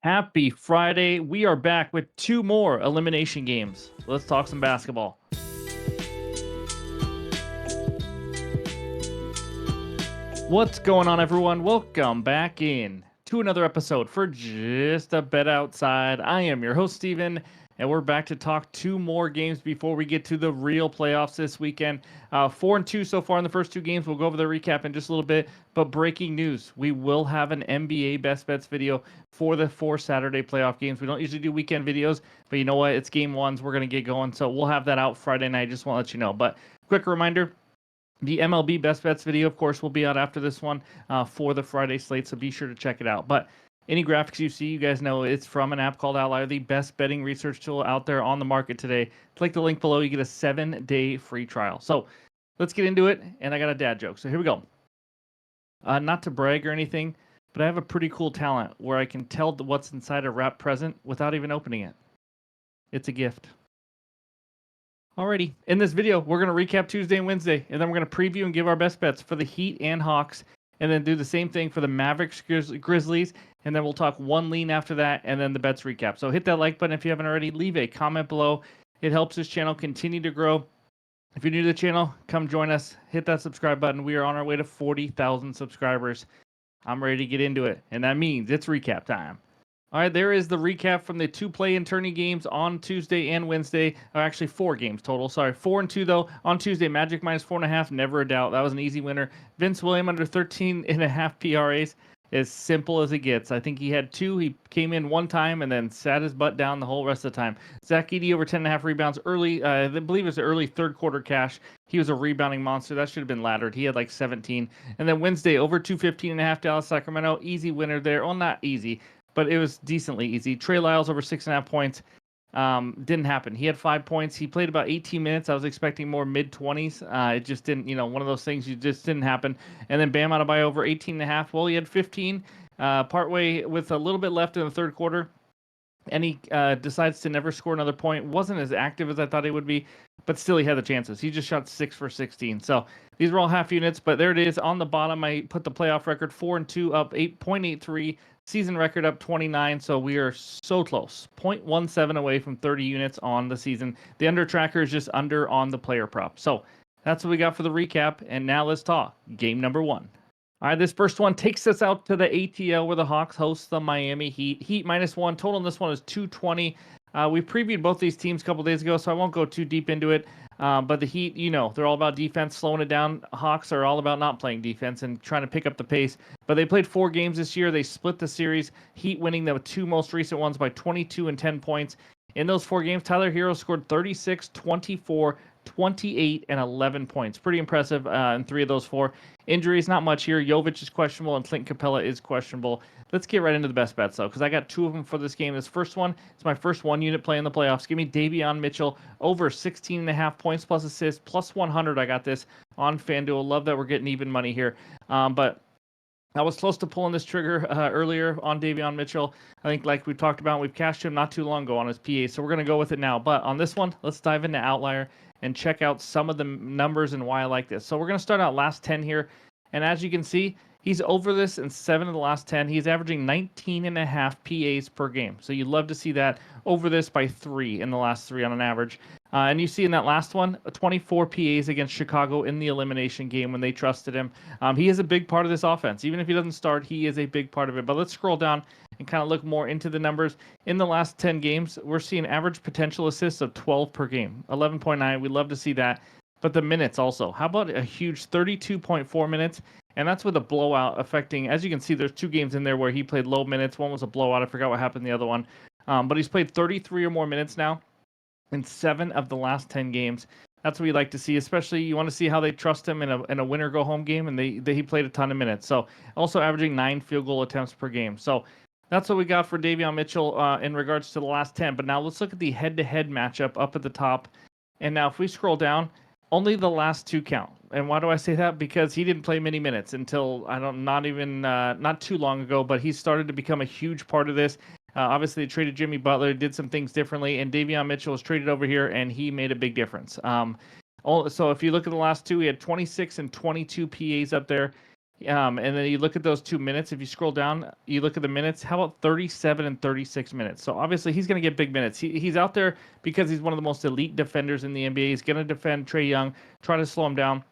Happy Friday. We are back with two more elimination games. Let's talk some basketball. What's going on, everyone? Welcome back in to another episode for Just a Bet Outside. I am your host, Steven, and we're back to talk two more games before we get to the real playoffs this weekend. 4-2 so far in the first two games. We'll go over the recap in just a little bit. But breaking news, we will have an NBA Best Bets video for the 4 Saturday playoff games. We don't usually do weekend videos, but you know what? It's game ones. We're going to get going. So we'll have that out Friday night. Just want to let you know. But quick reminder, the MLB Best Bets video, of course, will be out after this one for the Friday slate, so be sure to check it out. But any graphics you see, you guys know it's from an app called OUTLIER, the best betting research tool out there on the market today. Click the link below. You get a 7-day free trial. So let's get into it, and I got a dad joke. So here we go. Not to brag or anything, but I have a pretty cool talent where I can tell what's inside a wrapped present without even opening it. It's a gift. Alrighty, in this video, we're going to recap Tuesday and Wednesday, and then we're going to preview and give our best bets for the Heat and Hawks, and then do the same thing for the Mavericks, Grizzlies, and then we'll talk one lean after that, and then the bets recap. So hit that like button if you haven't already. Leave a comment below. It helps this channel continue to grow. If you're new to the channel, come join us. Hit that subscribe button. We are on our way to 40,000 subscribers. I'm ready to get into it, and that means it's recap time. All right, there is the recap from the 2 play-in tourney games on Tuesday and Wednesday. Or actually 4 games total. Sorry, 4-2 though. On Tuesday, Magic minus 4.5, never a doubt. That was an easy winner. Vince Williams under 13.5 PRAs, as simple as it gets. I think he had 2. He came in one time and then sat his butt down the whole rest of the time. Zach Edey over 10.5 rebounds early. I believe it was the early third quarter cash. He was a rebounding monster. That should have been laddered. He had like 17. And then Wednesday, over 215.5 Dallas Sacramento. Easy winner there. Well, not easy, but it was decently easy. Trey Lyles over 6.5 points. Didn't happen. He had 5 points. He played about 18 minutes. I was expecting more mid-20s. It just didn't, one of those things, you just didn't happen. And then Bam Adebayo over 18.5. Well, he had 15 partway with a little bit left in the third quarter. And he decides to never score another point. Wasn't as active as I thought he would be, but still he had the chances. He just shot 6 for 16. So these were all half units, but there it is. On the bottom, I put the playoff record 4-2 up 8.83. Season record up 29, so we are so close. 0.17 away from 30 units on the season. The under tracker is just under on the player prop. So that's what we got for the recap, and now let's talk game number 1. All right, this first one takes us out to the ATL where the Hawks host the Miami Heat. Heat -1. Total in this one is 220. We previewed both these teams a couple days ago, so I won't go too deep into it. But the Heat, they're all about defense, slowing it down. Hawks are all about not playing defense and trying to pick up the pace. But they played 4 games this year. They split the series. Heat winning the 2 most recent ones by 22 and 10 points. In those 4 games, Tyler Hero scored 36, 24, 28, and 11 points. Pretty impressive in 3 of those 4. Injuries, not much here. Jovic is questionable and Clint Capella is questionable. Let's get right into the best bets, though, because I got 2 of them for this game. This first one is my first 1-unit play in the playoffs. Give me Davion Mitchell over 16.5 points plus assists, plus 100. I got this on FanDuel. Love that we're getting even money here. But I was close to pulling this trigger earlier on Davion Mitchell. I think, like we talked about, we've cashed him not too long ago on his PA, so we're going to go with it now. But on this one, let's dive into OUTLIER and check out some of the numbers and why I like this. So we're going to start out last 10 here. And as you can see, he's over this in 7 of the last 10. He's averaging 19.5 PAs per game. So you'd love to see that over this by 3 in the last 3 on an average. And you see in that last one, 24 PAs against Chicago in the elimination game when they trusted him. He is a big part of this offense. Even if he doesn't start, he is a big part of it. But let's scroll down and kind of look more into the numbers. In the last 10 games, we're seeing average potential assists of 12 per game, 11.9. We'd love to see that. But the minutes also. How about a huge 32.4 minutes? And that's with a blowout affecting, as you can see, there's 2 games in there where he played low minutes. One was a blowout. I forgot what happened in the other one. But he's played 33 or more minutes now in 7 of the last 10 games. That's what we like to see, especially you want to see how they trust him in a winner-go-home game, and he played a ton of minutes. So also averaging 9 field goal attempts per game. So that's what we got for Davion Mitchell in regards to the last 10. But now let's look at the head-to-head matchup up at the top. And now if we scroll down, only the last 2 count. And why do I say that? Because he didn't play many minutes until, not too long ago, but he started to become a huge part of this. Obviously, they traded Jimmy Butler, did some things differently, and Davion Mitchell was traded over here, and he made a big difference. So if you look at the last 2, he had 26 and 22 PAs up there. And then you look at those 2 minutes. If you scroll down, you look at the minutes. How about 37 and 36 minutes? So obviously he's going to get big minutes. He's out there because he's one of the most elite defenders in the NBA. He's going to defend Trae Young, try to slow him down.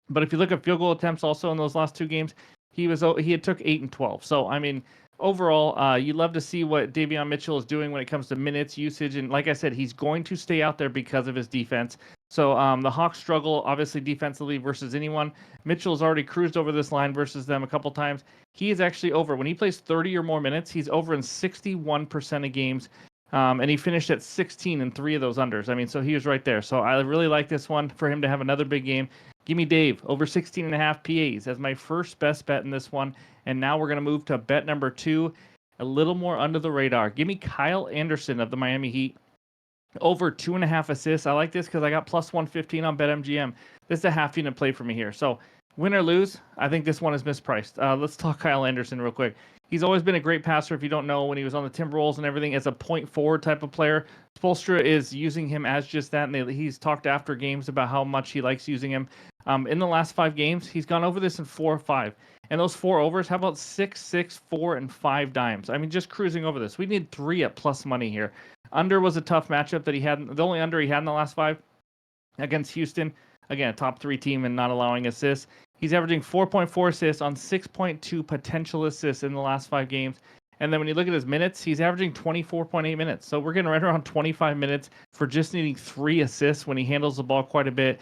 But if you look at field goal attempts also in those last 2 games, he had took 8 and 12. So I mean, overall, you love to see what Davion Mitchell is doing when it comes to minutes usage. And like I said, he's going to stay out there because of his defense. So the Hawks struggle obviously defensively versus anyone. Mitchell's already cruised over this line versus them a couple times. He is actually over when he plays 30 or more minutes. He's over in 61% of games. And he finished at 16 in 3 of those unders. I mean, so he was right there. So I really like this one for him to have another big game. Give me Dave over 16.5 PAs as my first best bet in this one. And now we're going to move to bet number 2, a little more under the radar. Give me Kyle Anderson of the Miami Heat over 2.5 assists. I like this because I got plus 115 on BetMGM. This is a half unit play for me here. So win or lose, I think this one is mispriced. Let's talk Kyle Anderson real quick. He's always been a great passer. If you don't know, when he was on the Timberwolves and everything, as a point forward type of player, Spoelstra is using him as just that. And he's talked after games about how much he likes using him. In the last 5 games, he's gone over this in 4 or 5. And those 4 overs, how about 6, 6, 4, and 5 dimes? I mean, just cruising over this. We need 3 at plus money here. Under was a tough matchup that he had. The only under he had in the last 5 against Houston. Again, a top 3 team and not allowing assists. He's averaging 4.4 assists on 6.2 potential assists in the last 5 games. And then when you look at his minutes, he's averaging 24.8 minutes. So we're getting right around 25 minutes for just needing 3 assists when he handles the ball quite a bit.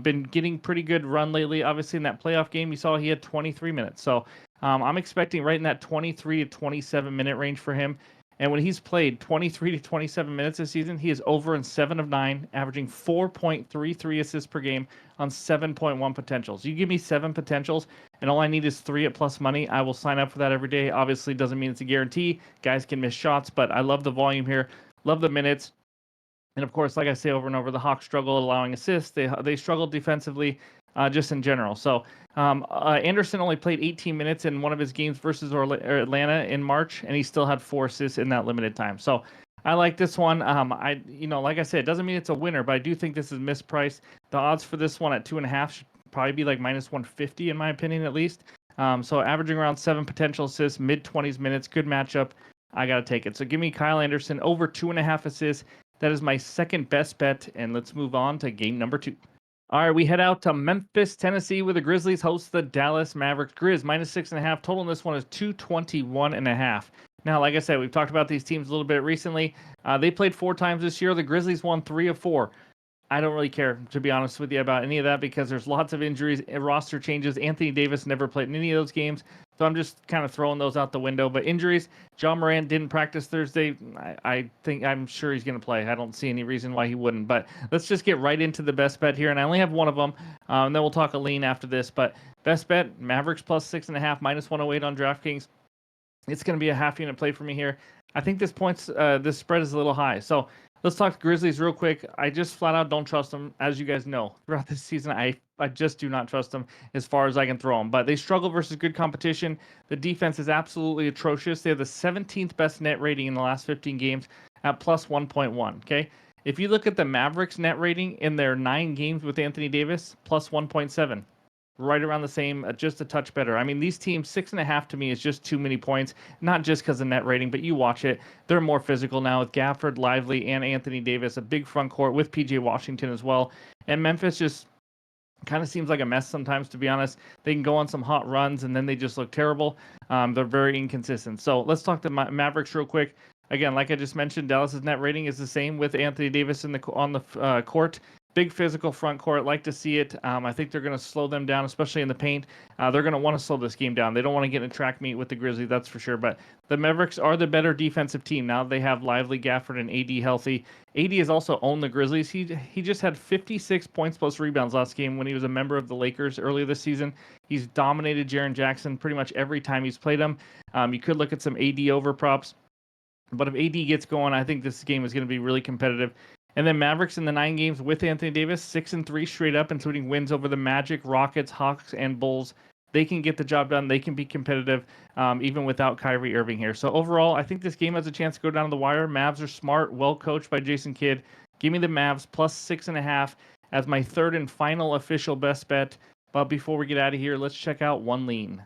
Been getting pretty good run lately. Obviously, in that playoff game, you saw he had 23 minutes. So I'm expecting right in that 23 to 27 minute range for him. And when he's played 23 to 27 minutes this season, he is over in 7 of 9, averaging 4.33 assists per game on 7.1 potentials. You give me 7 potentials, and all I need is 3 at plus money. I will sign up for that every day. Obviously, doesn't mean it's a guarantee. Guys can miss shots, but I love the volume here. Love the minutes. And of course, like I say over and over, the Hawks struggle allowing assists. They struggle defensively, just in general. So Anderson only played 18 minutes in one of his games versus Atlanta in March, and he still had 4 assists in that limited time. So I like this one. Like I said, it doesn't mean it's a winner, but I do think this is mispriced. The odds for this one at 2.5 should probably be like minus 150 in my opinion, at least. So averaging around 7 potential assists, mid 20s minutes, good matchup. I gotta take it. So give me Kyle Anderson over 2.5 assists. That is my second best bet, and let's move on to game number 2. All right, we head out to Memphis, Tennessee, where the Grizzlies host the Dallas Mavericks. Grizz minus 6.5. Total in this one is 221.5. Now, like I said, we've talked about these teams a little bit recently. They played 4 times this year. The Grizzlies won 3 of 4. I don't really care, to be honest with you, about any of that because there's lots of injuries, roster changes. Anthony Davis never played in any of those games, so I'm just kind of throwing those out the window. But injuries, John Morant didn't practice Thursday. I'm sure he's going to play. I don't see any reason why he wouldn't. But let's just get right into the best bet here, and I only have one of them, and then we'll talk a lean after this. But best bet, Mavericks plus 6.5, minus 108 on DraftKings. It's going to be a half unit play for me here. I think this spread is a little high. So let's talk Grizzlies real quick. I just flat out don't trust them. As you guys know, throughout this season, I just do not trust them as far as I can throw them. But they struggle versus good competition. The defense is absolutely atrocious. They have the 17th best net rating in the last 15 games at plus 1.1. Okay. If you look at the Mavericks net rating in their 9 games with Anthony Davis, plus 1.7. Right around the same, just a touch better. I mean, these teams, 6.5 to me is just too many points, not just because of net rating, but you watch it. They're more physical now with Gafford, Lively, and Anthony Davis, a big front court with PJ Washington as well. And Memphis just kind of seems like a mess sometimes, to be honest. They can go on some hot runs, and then they just look terrible. They're very inconsistent. So let's talk to Mavericks real quick. Again, like I just mentioned, Dallas's net rating is the same with Anthony Davis on the court. Big physical front court. Like to see it. I think they're going to slow them down, especially in the paint. They're going to want to slow this game down. They don't want to get in a track meet with the Grizzlies, that's for sure. But the Mavericks are the better defensive team. Now they have Lively, Gafford, and AD healthy. AD has also owned the Grizzlies. He just had 56 points plus rebounds last game when he was a member of the Lakers earlier this season. He's dominated Jaren Jackson pretty much every time he's played him. You could look at some AD over props. But if AD gets going, I think this game is going to be really competitive. And then Mavericks in the 9 games with Anthony Davis, 6-3 straight up, including wins over the Magic, Rockets, Hawks, and Bulls. They can get the job done. They can be competitive even without Kyrie Irving here. So overall, I think this game has a chance to go down to the wire. Mavs are smart, well coached by Jason Kidd. Give me the Mavs plus 6.5 as my third and final official best bet. But before we get out of here, let's check out one lean.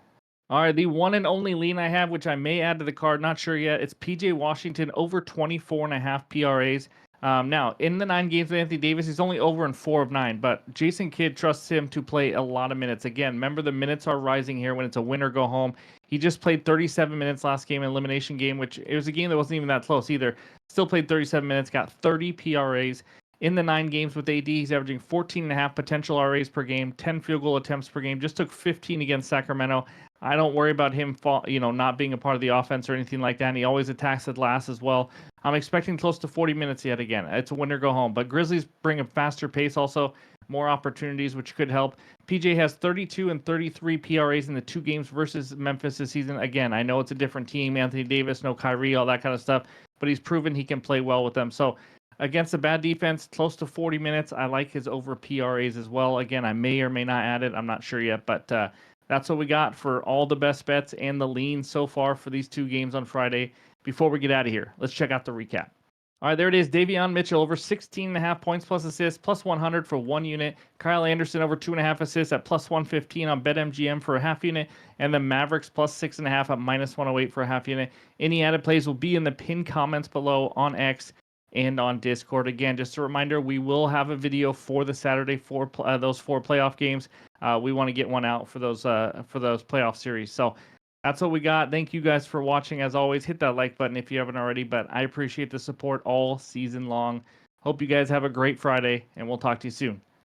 All right, the one and only lean I have, which I may add to the card, not sure yet. It's PJ Washington over 24.5 PRAs. Now, in the 9 games with Anthony Davis, he's only over in 4 of 9, but Jason Kidd trusts him to play a lot of minutes. Again, remember the minutes are rising here when it's a win or go home. He just played 37 minutes last game, an elimination game, which it was a game that wasn't even that close either. Still played 37 minutes, got 30 PRAs. In the 9 games with AD, he's averaging 14.5 potential RAs per game, 10 field goal attempts per game. Just took 15 against Sacramento. I don't worry about him, not being a part of the offense or anything like that. And he always attacks at last as well. I'm expecting close to 40 minutes yet again. It's a win or go home. But Grizzlies bring a faster pace also, more opportunities, which could help. PJ has 32 and 33 PRAs in the 2 games versus Memphis this season. Again, I know it's a different team. Anthony Davis, no Kyrie, all that kind of stuff. But he's proven he can play well with them. So against a bad defense, close to 40 minutes. I like his over PRAs as well. Again, I may or may not add it. I'm not sure yet. But that's what we got for all the best bets and the lean so far for these 2 games on Friday. Before we get out of here, let's check out the recap. All right, there it is. Davion Mitchell over 16.5 points plus assists, plus 100 for 1 unit. Kyle Anderson over 2.5 assists at plus 115 on BetMGM for a half unit. And the Mavericks plus 6.5 at minus 108 for a half unit. Any added plays will be in the pinned comments below on X and on Discord. Again, just a reminder, we will have a video for the Saturday those 4 playoff games. We want to get one out for those playoff series. So that's what we got. Thank you guys for watching. As always, hit that like button if you haven't already. But I appreciate the support all season long. Hope you guys have a great Friday, and we'll talk to you soon.